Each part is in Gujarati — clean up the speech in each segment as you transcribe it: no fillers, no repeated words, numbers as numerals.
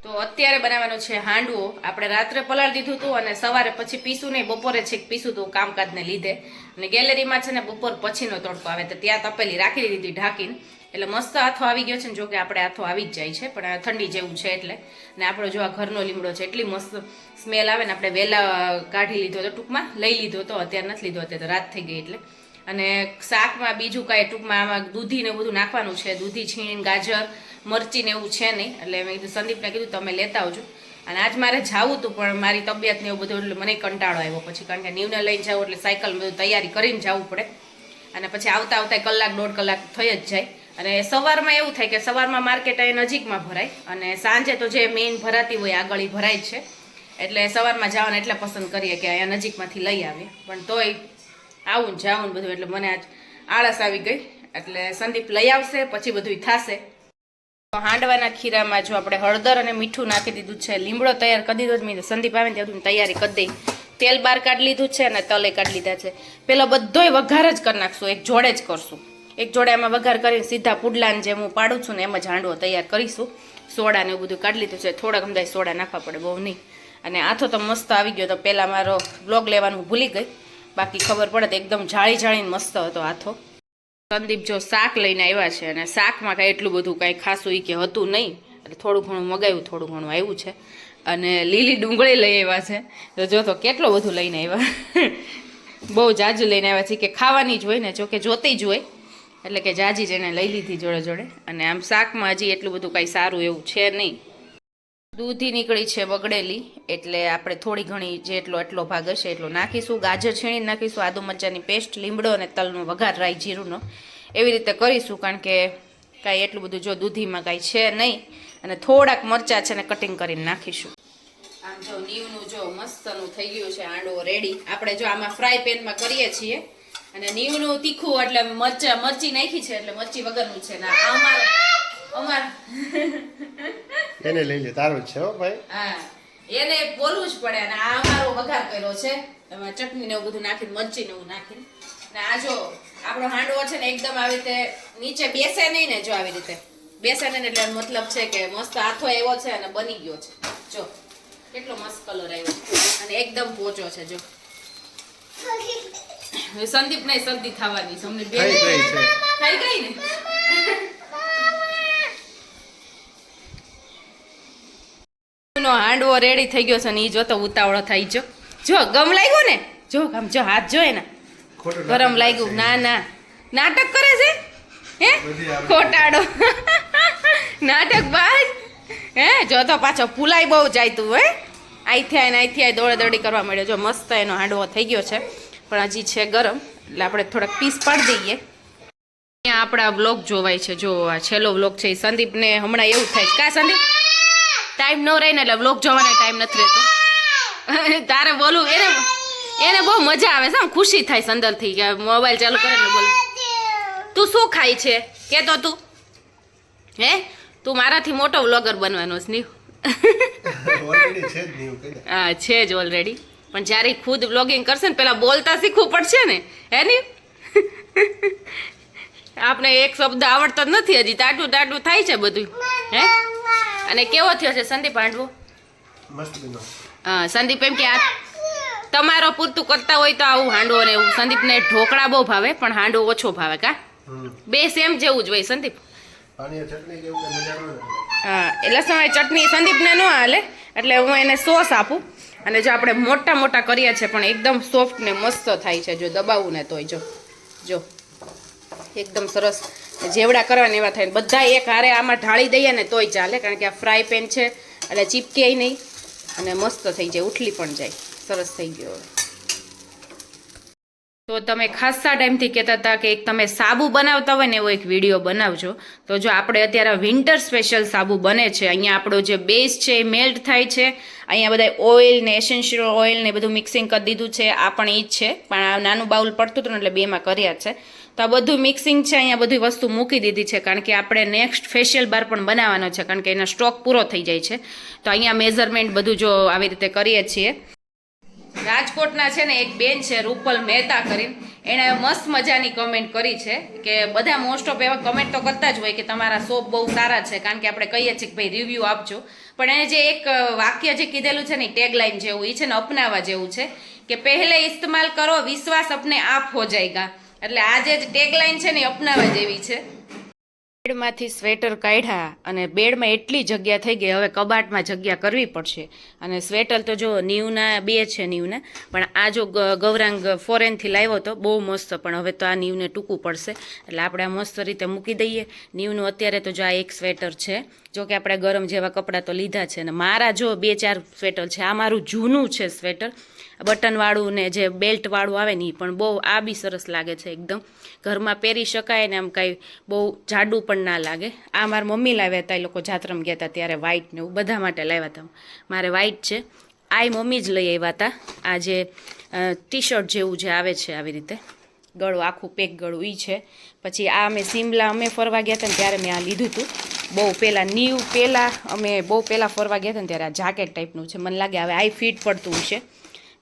તો અત્યારે બનાવવાનો છે હાંડવો. આપણે રાત્રે પલાળી દીધું હતું અને સવારે પછી પીસું નહીં, બપોરે છેક પીસું હતું કામકાજને લીધે. અને ગેલેરીમાં છે ને બપોર પછીનો તડકો આવે તો ત્યાં તપેલી રાખી દીધી ઢાંકીને. એટલે મસ્ત આથો આવી ગયો છે ને, જો કે આપણે આથો આવી જ જાય છે પણ ઠંડી જેવું છે એટલે. ને આપણો જો આ ઘરનો લીમડો છે એટલી મસ્ત સ્મેલ આવે ને. આપણે વહેલા કાઢી લીધો તો ટૂંકમાં લઈ લીધો તો, અત્યારે નથી લીધો, અત્યારે તો રાત થઈ ગઈ એટલે. અને શાકમાં બીજું કાંઈ ટૂંકમાં આમાં દૂધી ને બધું નાખવાનું છે. દૂધી છીણીને ગાજર મરચી ને એવું છે નહીં, એટલે મેં કીધું સંદીપને કીધું તમે લેતા આવજો. અને આજ મારે જવું હતું પણ મારી તબિયત ને એવું બધું એટલે મને કંટાળો આવ્યો પછી, કારણ કે નીવને લઈને જાઉં એટલે સાયકલ બધું તૈયારી કરીને જવું પડે. અને પછી આવતા આવતા કલાક દોઢ કલાક થઈ જ જાય. અને સવારમાં એવું થાય કે સવારમાં માર્કેટ અહીં નજીકમાં ભરાય અને સાંજે તો જે મેઇન ભરાતી હોય આગળ ઈ ભરાય જ છે. એટલે સવારમાં જવાનું એટલે પસંદ કરીએ કે અહીંયા નજીકમાંથી લઈ આવીએ. પણ તોય આવું ને જાવું બધું એટલે મને આજ આળસ આવી ગઈ. એટલે સંદીપ લઈ આવશે પછી બધું થશે. હાંડવાના ખીરામાં જો આપણે હળદર અને મીઠું નાખી દીધું છે. લીમડો તૈયાર કરી દીધો છે. સંદીપ આવે ને ત્યાં તૈયારી કરી દઈ. તેલ બહાર કાઢી લીધું છે અને તલે કાઢી લીધા છે. પેલા બધોય વઘાર જ કરી નાખશું, એક જોડે જ કરશું. એક જોડે એમાં વઘાર કરીને સીધા પુડલાને જેમ હું પાડું છું ને એમ જ હાંડવો તૈયાર કરીશું. સોડા ને એવું બધું કાઢી લીધું છે. થોડાક અમદાય સોડા નાખવા પડે, બહુ નહીં. અને આથો તો મસ્ત આવી ગયો. તો પહેલાં મારો બ્લોગ લેવાનું ભૂલી ગઈ, બાકી ખબર પડે તો એકદમ જાળી જાળીને મસ્ત હતો આથો. સંદીપ જો શાક લઈને આવ્યા છે અને શાકમાં કાંઈ એટલું બધું કાંઈ ખાસું એ કે હતું નહીં, એટલે થોડું ઘણું મગાવ્યું, થોડું ઘણું આવ્યું છે. અને લીલી ડુંગળી લઈ આવ્યા છે. તો જો તો કેટલું બધું લઈને આવ્યા, બહુ જાજુ લઈને આવ્યા છે કે ખાવાની જ હોય ને, જો કે જોતી જ હોય એટલે કે જાજી જ એને લઈ લીધી જોડે જોડે. અને આમ શાકમાં હજી એટલું બધું કાંઈ સારું એવું છે નહીં. દૂધી નીકળી છે બગડેલી, એટલે આપણે થોડી ઘણી જેટલો એટલો ભાગ હશે એટલો નાખીશું. ગાજર છીણીને નાખીશું, આદુ મરચાંની પેસ્ટ, લીમડો અને તલનો વઘાર, રાઈ જીરુંનો, એવી રીતે કરીશું. કારણ કે કાંઈ એટલું બધું જો દૂધીમાં કાંઈ છે નહીં. અને થોડાક મરચાં છે ને કટિંગ કરીને નાખીશું. આમ જો નીવનું જો મસ્તનું થઈ ગયું છે હાંડવો રેડી. આપણે જો આમાં ફ્રાય પેનમાં કરીએ છીએ. અને નીવનું તીખું એટલે મરચી નાખી છે એટલે મરચી વગરનું છે. ના અમાર એને લઈ લે, તારું જ છે હો ભાઈ. હા, એને બોલવું જ પડે. અને આ અમારો વઘાર કર્યો છે, એમાં ચટણી ને એવું બધું નાખીને, મરચી ને એવું નાખીને. અને આ જો આપણો હાંડવો છે ને એકદમ આવી રીતે નીચે બેસે નહીં ને, જો આવી રીતે બેસે નહીં એટલે મતલબ છે કે મસ્ત આથો આવ્યો છે અને બની ગયો છે. જો કેટલો મસ્ત કલર આવ્યો અને એકદમ પોચો છે. જો સંદીપ ને શરદી થવાની છે, અમને બે થઈ ગઈ ને. હાંડવો રેડી થઈ ગયો છે ને ઈ જો તો ઉતાવળો થઈ જો. જો ગમ લાગ્યો ને, જો આમ જો હાથ જો એના ગરમ લાગ્યું. ના ના નાટક કરે છે હે, ખોટાડો નાટક બાજ હે. જો તો પાછો ફૂલાઈ બહુ જાય તું હે. અહીંથી આવીને અહીંથી આવી દોડે દોડી કરવા માંડ્યો. જો મસ્ત એનો હાંડવો થઈ ગયો છે પણ હજી છે ગરમ, એટલે આપણે થોડાક પીસ પાડી દઈએ. અહીંયા આપણા બ્લોગ જોવાય છે. જો આ છેલ્લો બ્લોગ છે. સંદીપને હમણાં એવું થાય કા સંદીપ ટાઈમ ન રહે ને એટલે બ્લોગ જોવાનો ટાઈમ નથી રહેતો. તારે બોલું એને બહુ મજા આવે છે, ખુશી થાય સંદરથી કે મોબાઈલ ચાલુ કરે ને બોલું. તું શું ખાય છે કે તો તું હે, તું મારાથી મોટો વ્લોગર બનવાનો છે. હા છે જ ઓલરેડી, પણ જ્યારે ખુદ વ્લોગિંગ કરશે ને પેલા બોલતા શીખવું પડશે ને હે ને. આપણે એક શબ્દ આવડતો જ નથી હજી, ટાટું ટાટું થાય છે બધું હે. અને કેવો થયો છે સંદીપ હાંડવો? હા સંદીપ એમ કે આ તમારો પૂરતું કરતા હોય તો આવું હાંડવો ને એવું. સંદીપને ઢોકળા બહુ ભાવે પણ હાંડવો ઓછો ભાવે કા? બે સેમ જેવું જ હોય સંદીપ. હા એ લસણ ચટણી સંદીપને ન હાલે એટલે હું એને સોસ આપું. અને જો આપણે મોટા મોટા કરીએ છીએ પણ એકદમ સોફ્ટ ને મસ્ત થાય છે જો દબાવું ને તોય. જો જો એકદમ સરસ જેવડા કરવા ને એવા થાય. બધા એક હારે આમાં ઢાળી દઈએ ને તોય ચાલે, કારણ કે આ ફ્રાય પેન છે એટલે ચીપકે નહીં અને મસ્ત થઈ જાય, ઉઠલી પણ જાય. સરસ થઈ ગયો. તો તમે ખાસા ટાઈમથી કહેતા હતા કે એક તમે સાબુ બનાવતા હોય ને એવો એક વિડીયો બનાવજો. તો જો આપણે અત્યારે વિન્ટર સ્પેશિયલ સાબુ બને છે. અહીંયા આપણો જે બેઝ છે એ મેલ્ટ થાય છે. અહીંયા બધા ઓઇલ ને એસેન્શિયલ ઓઇલ ને બધું મિક્સિંગ કરી દીધું છે. આ પણ એ જ છે, પણ આ નાનું બાઉલ પડતું હતું ને એટલે બેમાં કર્યા છે. તો આ બધું મિક્સિંગ છે. અહીંયા બધી વસ્તુ મૂકી દીધી છે કારણ કે આપણે નેક્સ્ટ ફેશિયલ બાર પણ બનાવવાનો છે, કારણ કે એનો સ્ટોક પૂરો થઈ જાય છે. તો અહીંયા મેઝરમેન્ટ બધું જો આવી રીતે કરીએ છીએ. રાજકોટના છે ને એક બેન છે રૂપલ મહેતા કરીને, એણે મસ્ત મજાની કમેન્ટ કરી છે કે બધા મોસ્ટ ઓફ એવા કમેન્ટ તો કરતા જ હોય કે તમારા શોપ બહુ સારા છે, કારણ કે આપણે કહીએ છીએ કે ભાઈ રિવ્યૂ આપજો, પણ એને જે એક વાક્ય જે કીધેલું છે ને ટેગલાઇન જેવું એ છે ને અપનાવવા જેવું છે કે પહેલે ઇસ્તેમાલ કરો, વિશ્વાસ અપને આપ હો જાયગા. એટલે આ જે ટેગલાઇન છે ને એ અપનાવવા જેવી છે. બેડમાંથી સ્વેટર કાઢ્યા અને બેડમાં એટલી જગ્યા થઈ ગઈ, હવે કબાટમાં જગ્યા કરવી પડશે. અને સ્વેટર તો જો નીવના 2 છે નીવના, પણ આ જો ગૌરાંગ ફોરેનથી લાવ્યો તો બહુ મસ્ત, પણ હવે તો આ નીવને ટૂંકું પડશે એટલે આપણે આ મસ્ત રીતે મૂકી દઈએ. નીવનું અત્યારે તો જો આ એક સ્વેટર છે, જો કે આપણે ગરમ જેવા કપડાં તો લીધા છે, અને મારા જો 2-4 સ્વેટર છે. આ મારું જૂનું છે સ્વેટર, બટનવાળું ને જે બેલ્ટવાળું આવે ને એ પણ બહુ, આ બી સરસ લાગે છે એકદમ, ઘરમાં પહેરી શકાય ને આમ કાંઈ બહુ જાડું પણ ના લાગે. આ મારા મમ્મી લાવ્યા હતા, એ લોકો જાત્રામાં ગયા હતા ત્યારે વ્હાઈટ ને એવું બધા માટે લાવ્યા હતા. મારે વ્હાઈટ છે, આ મમ્મી જ લઈ આવ્યા હતા. આ જે ટી શર્ટ જેવું જે આવે છે આવી રીતે ગળું, આખું પેક ગળું એ છે. પછી આ અમે સિમલા અમે ફરવા ગયા હતા ને ત્યારે મેં આ લીધું હતું બહુ પહેલાં, અમે બહુ પહેલાં ફરવા ગયા હતા ને ત્યારે. આ જાકેટ ટાઈપનું છે, મને લાગે હવે આ ફિટ પડતું હશે.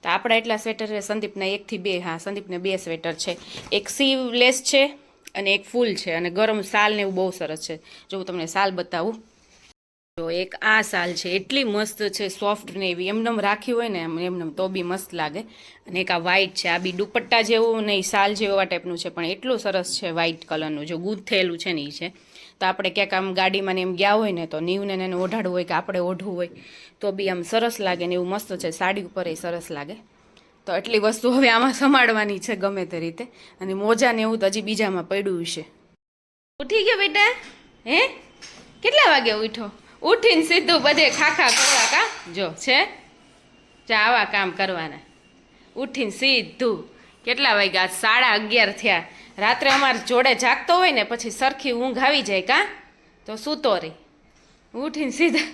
તો આપણા એટલા સ્વેટર છે, સંદીપના 1 થી 2, હા સંદીપને 2 સ્વેટર છે, એક સીવલેસ છે અને એક ફૂલ છે, અને ગરમ સાલ ને એવું બહુ સરસ છે. જો હું તમને સાલ બતાવું, જો એક આ સાલ છે, એટલી મસ્ત છે, સોફ્ટ ને એવી, એમનેમ રાખી હોય ને એમનેમ તો બી મસ્ત લાગે. અને એક આ વ્હાઈટ છે, આ બી દુપટ્ટા જેવું નહીં સાલ જેવા ટાઈપનું છે, પણ એટલું સરસ છે વ્હાઈટ કલરનું, જો ગૂંથેલું છે ને એ છે. તો આપણે ક્યાંક આમ ગાડીમાં ને એમ ગયા હોય ને તો નીવને એને ઓઢાડવું હોય કે આપણે ઓઢવું હોય તો બી આમ સરસ લાગે ને એવું મસ્ત છે. સાડી ઉપર એ સરસ લાગે. તો એટલી વસ્તુ હવે આમાં સંભાળવાની છે ગમે તે રીતે. અને મોજા ને એવું તો હજી બીજામાં પડ્યું છે. ઉઠી ગયો બેટા? હે કેટલા વાગે ઉઠો? ઉઠીને સીધું બધે ખાખા કરવા કા જો છે આવા કામ કરવાના. ઉઠીને સીધું કેટલા વાગ્યા? 11:30 થયા. રાત્રે અમારે જોડે જાગતો હોય ને પછી સરખી ઊંઘ આવી જાય કા, તો સૂતો રહી. ઉઠીને સીધા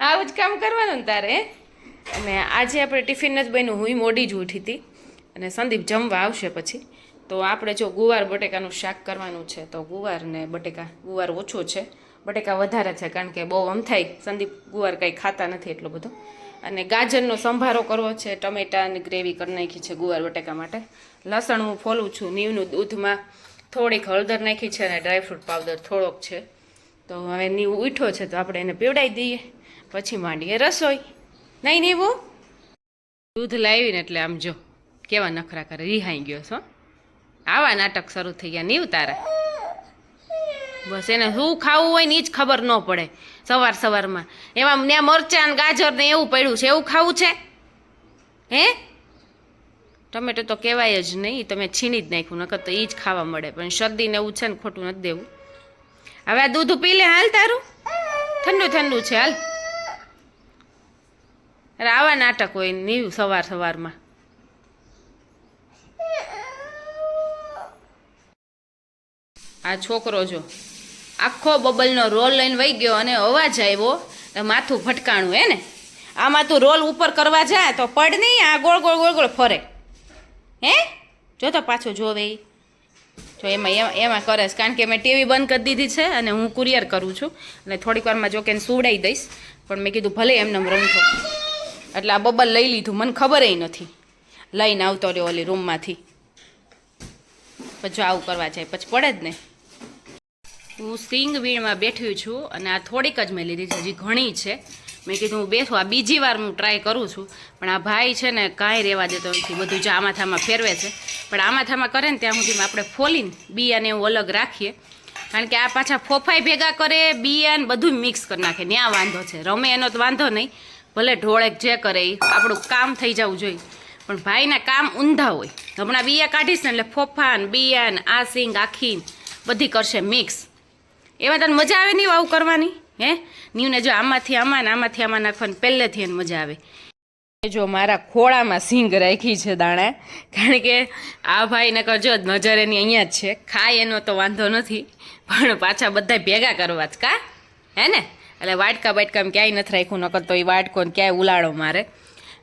આવું જ કામ કરવાનું ને તારે. અને આજે આપણે ટિફિન જ બન્યું, હું મોડી જ ઉઠી હતી અને સંદીપ જમવા આવશે પછી. તો આપણે જો ગુવાર બટેકાનું શાક કરવાનું છે, તો ગુવાર ને બટેકા, ગુવાર ઓછો છે, બટેકા વધારે છે, કારણ કે બહુ આમ થાય સંદીપ ગુવાર કંઈ ખાતા નથી એટલો બધો. અને ગાજરનો સંભારો કરવો છે, ટમેટાની ગ્રેવી કરી નાખી છે ગુવાર બટેકા માટે. લસણ હું ફોલું છું, નીવનું દૂધમાં થોડીક હળદર નાખી છે અને ડ્રાયફ્રૂટ પાવડર થોડોક છે. તો હવે નીવ ઉઠો છે તો આપણે એને પીવડાવી દઈએ, પછી માંડીએ રસોઈ. નહીં નીવું દૂધ લાવીને એટલે આમ જો કેવા નખરા કરે, રિહાઈ ગયો છો. આવા નાટક શરૂ થઈ ગયા નીવ તારા. બસ એને શું ખાવું હોય ને એ જ ખબર ન પડે સવારમાં. એમાં ત્યાં મરચાં ગાજર ને એવું પડ્યું છે, એવું ખાવું છે? હે ટમેટો તો કહેવાય જ નહીં, તમે છીની જ નાખ્યું, નકર તો એ જ ખાવા મળે. પણ શરદીને એવું છે ને ખોટું નથી દેવું. હવે આ દૂધ પી લે હાલ તારું, ઠંડુ છે હાલ. અરે આવા નાટક હોય નીવ સવારમાં. આ છોકરો જો આખો બબલનો રોલ લઈને વહી ગયો અને અવાજ આવ્યો તો માથું ફટકાણું. હે ને આમાં તું રોલ ઉપર કરવા જાય તો પડ નહીં, આ ગોળ ફરે. હે જો તો પાછો જોવે જો એમાં કરે છે, કારણ કે મેં ટીવી બંધ કરી દીધી છે અને હું કુરિયર કરું છું અને થોડીક વારમાં જો કે એને સુવડાવી દઈશ. પણ મેં કીધું ભલે એમને રમતો, એટલે આ બબલ લઈ લીધું, મને ખબર નથી. લઈને આવતો રહ્યો ઓલી રૂમમાંથી, પછી આવું કરવા જાય પછી પડે જ ને. હું સિંગ વીણમાં બેઠી છું અને આ થોડીક જ મેં લીધી છે, હજી ઘણી છે. મેં કીધું હું બેસું, આ બીજી વાર હું ટ્રાય કરું છું, પણ આ ભાઈ છે ને કાંઈ રહેવા દેતો નથી, બધું જ આમાં ફેરવે છે. પણ આમાં કરે ને ત્યાં સુધીમાં આપણે ફોલીને બિયાને એવું અલગ રાખીએ, કારણ કે આ પાછા ફોફાઈ ભેગા કરે, બિયાને બધું મિક્સ કરી નાખે. ત્યાં વાંધો છે, રમે એનો તો વાંધો નહીં, ભલે ઢોળેક જે કરે એ આપણું કામ થઈ જવું જોઈએ. પણ ભાઈના કામ ઊંધા હોય. હમણાં બિયા કાઢીશ ને એટલે ફોફાન બિયાન આ સિંગ આખી બધી કરશે મિક્સ. એમાં તને મજા આવે નહીં આવું કરવાની? હે નીવને જો આમાંથી આમાં નાખવાની પહેલેથી એને મજા આવે. જો મારા ખોળામાં સિંગ રાખી છે દાણા, કારણ કે આ ભાઈ નકર જો નજર એની અહીંયા જ છે, ખાય એનો તો વાંધો નથી, પણ પાછા બધા ભેગા કરવા જ કા. હે ને એટલે વાટકા બાટકામાં ક્યાંય નથી રાખ્યું, નકર તો એ વાટકો ક્યાંય ઉલાળો મારે.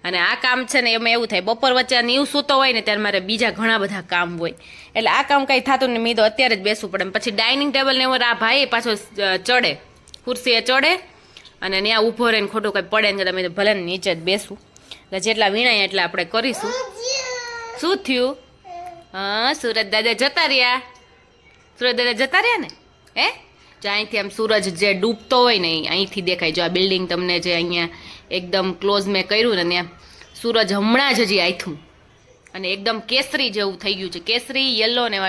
અને આ કામ છે ને એમાં એવું થાય, બપોર વચ્ચે નીવ સૂતો હોય ને ત્યારે મારે બીજા ઘણા બધા કામ હોય, એટલે આ કામ કંઈ થતું ને મેં તો અત્યારે જ બેસવું પડે. પછી ડાઇનિંગ ટેબલ ને એવું આ ભાઈ પાછો ચડે, ખુરશીએ ચડે અને ત્યાં ઊભો રહીને ખોટું કંઈ પડે ને તમે ભલે નીચે જ બેસવું. એટલે જેટલા વીણાય એટલા આપણે કરીશું. શું થયું? હા, સુરત દાદા જતા રહ્યા. સુરત દાદા જતા રહ્યા ને? હે? જો અહીંથી આમ સૂરજ જે ડૂબતો હોય ને એ અહીંથી દેખાય. જો આ બિલ્ડિંગ તમને જે અહીંયા એકદમ ક્લોઝ મેં કર્યું ને ત્યાં સૂરજ હમણાં જ હજી આથું અને એકદમ કેસરી જેવું થઈ ગયું છે. કેસરી, યલો ને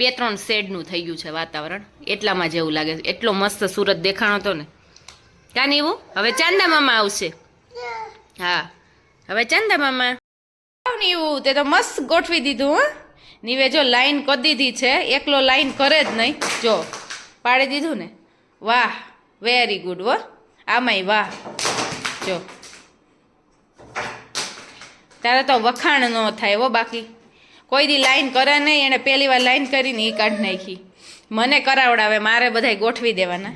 2-3 શેડનું થઈ ગયું છે વાતાવરણ. એટલામાં જેવું લાગે છે. એટલો મસ્ત સૂરજ દેખાણો હતો ને. કાં એવું? હવે ચાંદા મામા આવશે. હા, હવે ચાંદા મામા એવું. તે તો મસ્ત ગોઠવી દીધું. હા, નીવે જો લાઈન કરી દીધી છે. એકલો લાઈન કરે જ નહીં. જો પાડી દીધું ને. વાહ, વેરી ગુડ. હો, આમાંય વાહ. જો તારે તો વખાણ ન થાય હો. બાકી કોઈ દી લાઈન કરે નહીં. એને પહેલી વાર લાઈન કરીને એ કાઢી નાખી. મને કરાવડાવે, મારે બધાય ગોઠવી દેવાના.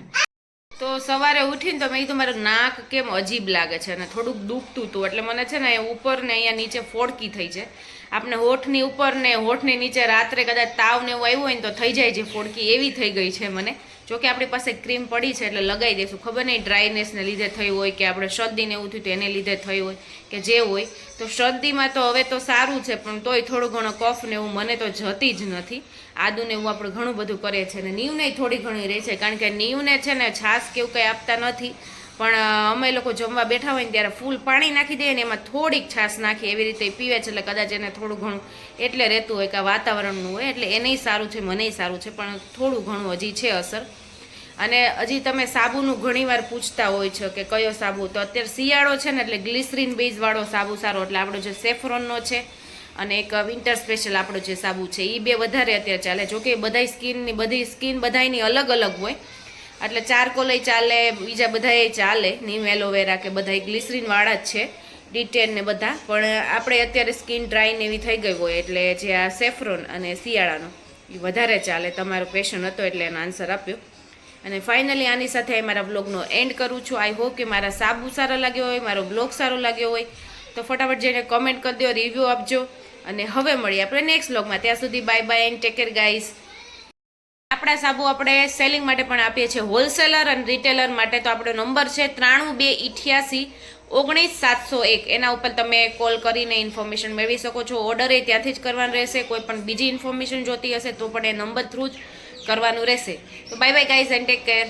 તો સવારે ઉઠીને તો મેં કીધું મારું નાક કેમ અજીબ લાગે છે અને થોડુંક દુખતું હતું. એટલે મને છે ને ઉપર ને અહીંયા નીચે ફોડકી થઈ છે. આપણે હોઠની ઉપર ને હોઠની નીચે રાત્રે કદાચ તાવ ને એવું આવ્યું હોય ને તો થઈ જાય છે ફોડકી. એવી થઈ ગઈ છે મને. જોકે આપણી પાસે ક્રીમ પડી છે એટલે લગાવી દઈશું. ખબર નહીં ડ્રાયનેસને લીધે થયું હોય કે આપણે શરદીને એવું થયું તો એને લીધે થયું હોય કે જે હોય. તો શરદીમાં તો હવે તો સારું છે પણ તોય થોડું ઘણો કફ ને એવું મને તો જતી જ નથી. આદુને એવું આપણે ઘણું બધું કરીએ છીએ. અને નીવને થોડી ઘણી રહે છે કારણ કે નીવને છે ને છાશ કે એવું કંઈ આપતા નથી. પણ અમે લોકો જમવા બેઠા હોય ને ત્યારે ફૂલ પાણી નાખી દઈએ ને એમાં થોડીક છાશ નાખી એવી રીતે પીવે છે. એટલે કદાચ એને થોડું ઘણું એટલે રહેતું હોય કે વાતાવરણનું હોય એટલે એનેય સારું છે મનેય સારું છે પણ થોડું ઘણું હજી છે અસર. અને હજી તમે સાબુનું ઘણીવાર પૂછતા હોય છે કે કયો સાબુ. તો અત્યારે શિયાળો છે ને એટલે ગ્લિસરીન બેઝવાળો સાબુ સારો. એટલે આપણો જે સેફ્રોનનો છે અને એક વિન્ટર સ્પેશિયલ આપણો જે સાબુ છે એ બે વધારે અત્યારે ચાલે. જોકે બધી સ્કિન બધાયની અલગ અલગ હોય એટલે ચારકોલય ચાલે, બીજા બધાય ચાલે, નીમ એલોવેરા કે બધા ગ્લિસરીન વાળા જ છે, ડી10 ને બધા. પણ આપણે અત્યારે સ્કિન ડ્રાય ને એવી થઈ ગઈ હોય એટલે જે આ સેફ્રોન અને શિયાળાનો એ વધારે ચાલે. તમારો ક્વેશ્ચન હતો એટલે એનો આન્સર આપ્યો. અને ફાઇનલી આની સાથે મારા બ્લોગનો એન્ડ કરું છું. આઈ હોપ કે મારા સાબુ સારા લાગ્યો હોય, મારો બ્લોગ સારો લાગ્યો હોય તો ફટાફટ જઈને કમેન્ટ કરી દો, રિવ્યૂ આપજો. અને હવે મળીએ આપણે નેક્સ્ટ બ્લોગમાં. ત્યાં સુધી bye bye and take care guys. આપણા સાબુ આપણે સેલિંગ માટે પણ આપીએ છીએ, હોલસેલર અને રિટેલર માટે. તો આપણો નંબર છે 9328819701. એના ઉપર તમે કોલ કરીને ઇન્ફોર્મેશન મેળવી શકો છો. ઓર્ડર એ ત્યાંથી જ કરવાનું રહેશે. કોઈ પણ બીજી ઇન્ફોર્મેશન જોતી હશે તો પણ એ નંબર થ્રુ જ કરવાનું રહેશે. તો bye bye guys and take care.